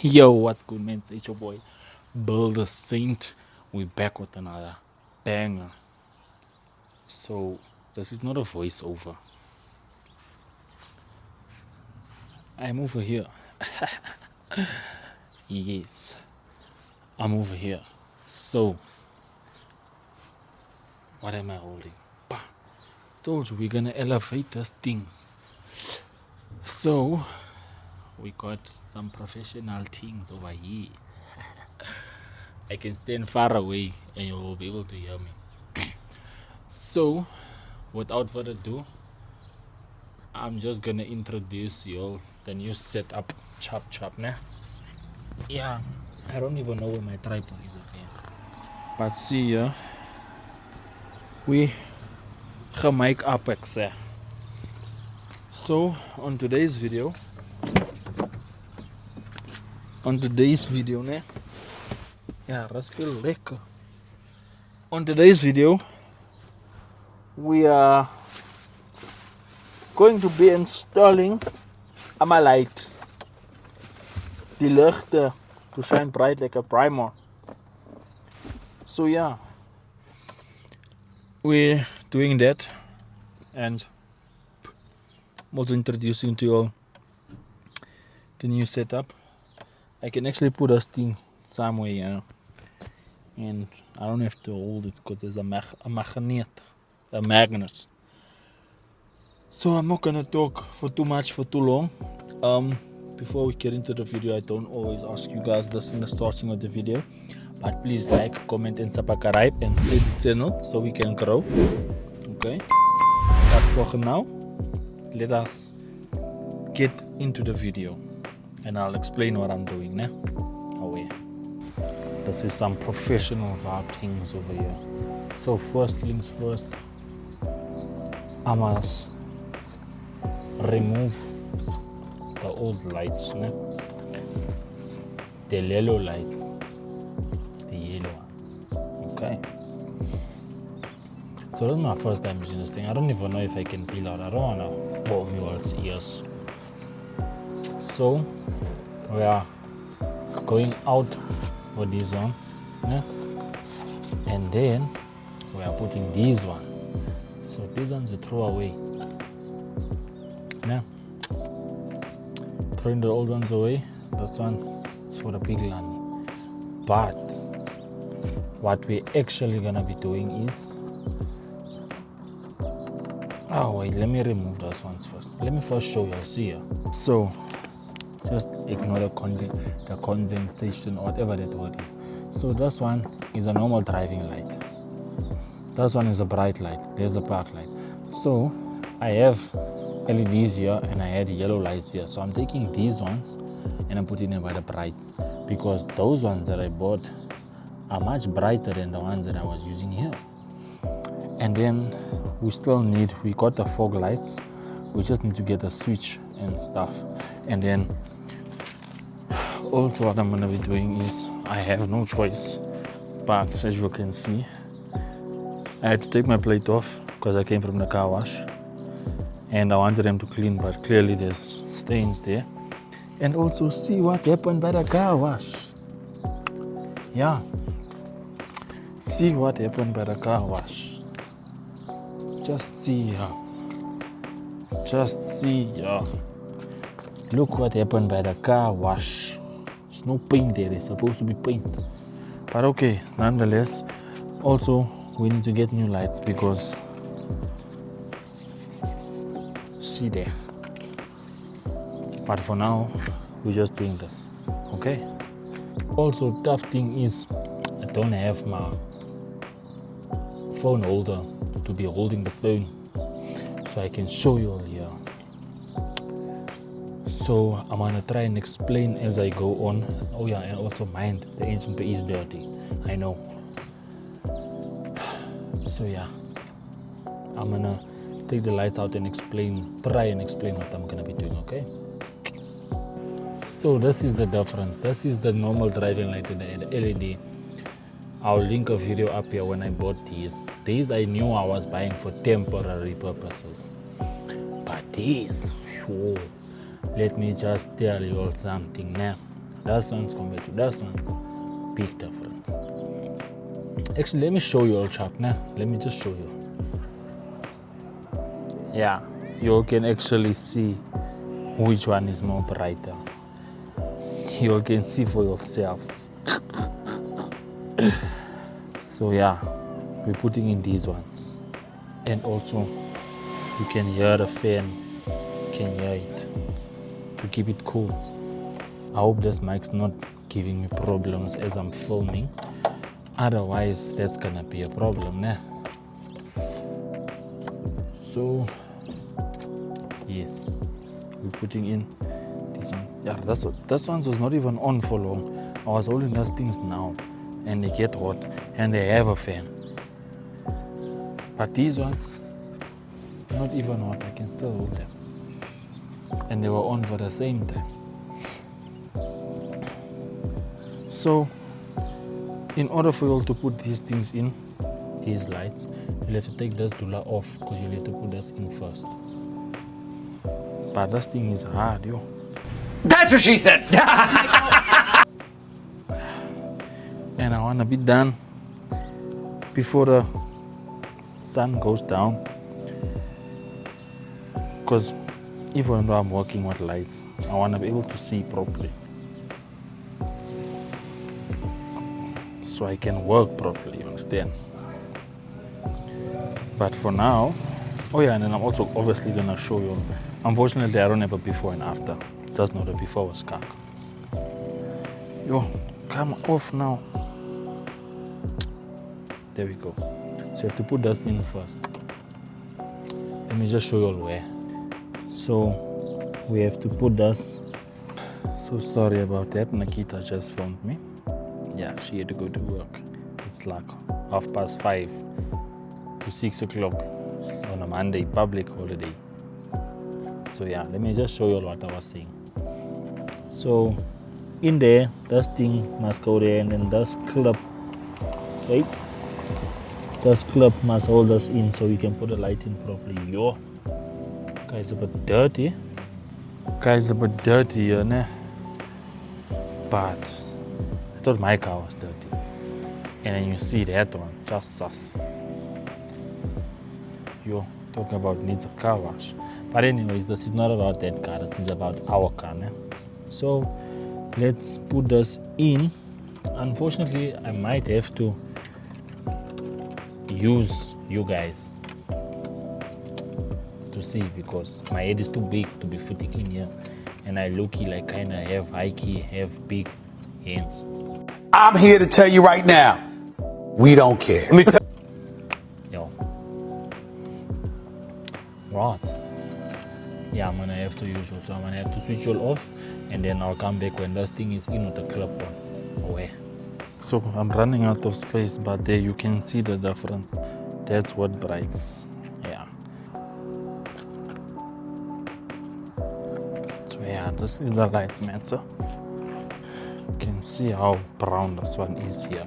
Yo, what's good, man? It's your boy, Builder Saint. We're back with another banger. So, this is not a voiceover. I'm over here. Yes, I'm over here. So, what am I holding? Bah, told you we're gonna elevate those things. So, we got some professional things over here. I can stand far away and you will be able to hear me. So, without further ado, I'm just gonna introduce you all the new setup. Chop, nah? Yeah, I don't even know where my tripod is again. But see ya, we mic apex. So on today's video, né? Yeah, that's feel lekker. On today's video, we are going to be installing my light. Die lichten to shine bright like a primer. So yeah, we're doing that, and I'm also introducing to you all the new setup. I can actually put this thing somewhere, and I don't have to hold it because there's a magnet. So I'm not gonna talk for too long. Before we get into the video, I don't always ask you guys this in the starting of the video, but please like, comment, and subscribe and set the channel so we can grow. Okay. But for now, let us get into the video, and I'll explain what I'm doing now. Oh yeah. This is some professional things over here. So first things first, I must remove the old lights, né? The yellow lights, the yellow ones. Okay. So that's my first time using this thing. I don't even know if I can peel out. I don't wanna bomb you all's ears. So we are going out with these ones, né? And then we are putting these ones. So these ones we throw away. Now, throwing the old ones away, this one's for the big land. But what we're actually gonna be doing is, oh wait, let me remove those ones first. Let me first show you, see ya. So just ignore the condensation or whatever that word is. So this one is a normal driving light. This one is a bright light. There's a park light. So I have LEDs here and I had yellow lights here. So I'm taking these ones and I'm putting them by the brights, because those ones that I bought are much brighter than the ones that I was using here. And then we got the fog lights. We just need to get a switch and stuff. And then also what I'm gonna be doing is, I have no choice, but as you can see, I had to take my plate off because I came from the car wash and I wanted them to clean, but clearly there's stains there. And also see what happened by the car wash. Yeah, see what happened by the car wash. Just see ya. Look what happened by the car wash. There's no paint there. There's supposed to be paint, but okay, nonetheless. Also, we need to get new lights because, see there. But for now, we're just doing this, okay? Also, tough thing is, I don't have my phone holder to be holding the phone, so I can show you all here. So I'm gonna try and explain as I go on. Oh yeah, and also mind the engine bay is dirty. I know. So yeah, I'm gonna take the lights out and try and explain what I'm gonna be doing, okay? So this is the difference. This is the normal driving light and the LED. I'll link a video up here when I bought these. These I knew I was buying for temporary purposes. But these, let me just tell you all something now. That one's compared to that one's big difference. Actually, let me show you all chart now. Let me just show you. Yeah, you all can actually see which one is more brighter. You all can see for yourselves. So yeah, we're putting in these ones. And also, you can hear the fan. You can hear it to keep it cool. I hope this mic's not giving me problems as I'm filming. Otherwise, that's gonna be a problem, nah? So, yes, we're putting in these ones. Yeah, this one was not even on for long. I was holding those things now, and they get hot, and they have a fan. But these ones, not even hot. I can still hold them, and they were on for the same time. So, in order for you all to put these things in, these lights, you'll have to take this doula off because you'll have to put this in first. But this thing is hard, yo. That's what she said! And I want to be done before the sun goes down. Because even though I'm working with lights, I want to be able to see properly. So I can work properly, you understand? But for now, oh yeah, and then I'm also obviously gonna show you. Unfortunately, I don't have a before and after. Just know the before was skunk. Yo, come off now. There we go. So you have to put this in first. Let me just show you all where. So we have to put this. So sorry about that. Nikita just phoned me. Yeah, she had to go to work. It's like 5:30 to 6 o'clock on a Monday, public holiday. So yeah, let me just show you what I was saying. So in there, this thing must go there, and then this clip, right? This clip must hold us in so we can put the light in properly. Yo, guys, a bit dirty. Guys, a bit dirty here, ne? But I thought my car was dirty. And then you see that one, just sus. Yo, talk about needs a car wash. But anyways, this is not about that car, this is about our car, ne? So let's put this in. Unfortunately, I might have to use you guys to see because my head is too big to be fitting in here. And I look like kind of have high key, have big hands. I'm here to tell you right now, we don't care. Yo. Right. Yeah, I'm gonna have to use it. So I'm gonna have to switch all off and then I'll come back when this thing is in with the clip on. Away. So I'm running out of space, but there you can see the difference. That's what brights. Yeah. So yeah, this is the lights, man. So you can see how brown this one is here.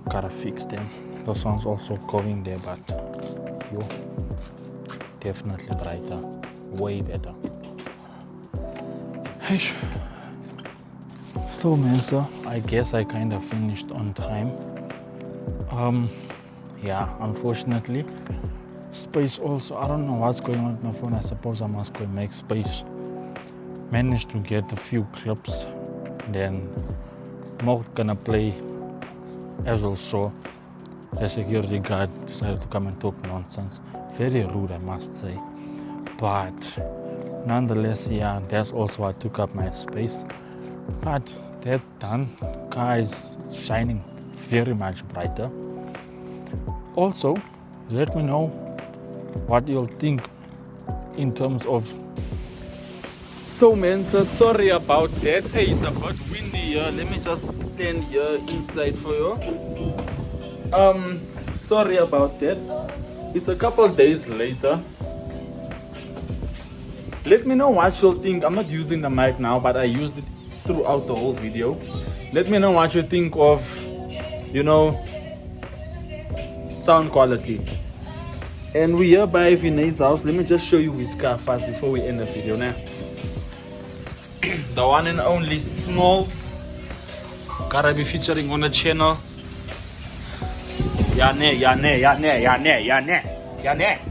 Gotta fix them. This one's also going there, but yo, definitely brighter, way better. Hey. So man, so I guess I kind of finished on time. Yeah, unfortunately, space also, I don't know what's going on with my phone. I suppose I must go and make space. Managed to get a few clips, then not gonna play as well. So the security guard decided to come and talk nonsense. Very rude, I must say. But nonetheless, yeah, that's also what took up my space. But that's done. Car is shining very much brighter. Also, let me know what you'll think in terms of. So man, so sorry about that. Hey, it's a bit windy here. Let me just stand here inside for you. Sorry about that. It's a couple days later. Let me know what you'll think. I'm not using the mic now, but I used it throughout the whole video. Let me know what you think of, sound quality. And we are by Vinay's house. Let me just show you his car first before we end the video now. the one and only Smalls. Gotta be featuring on the channel. Yane.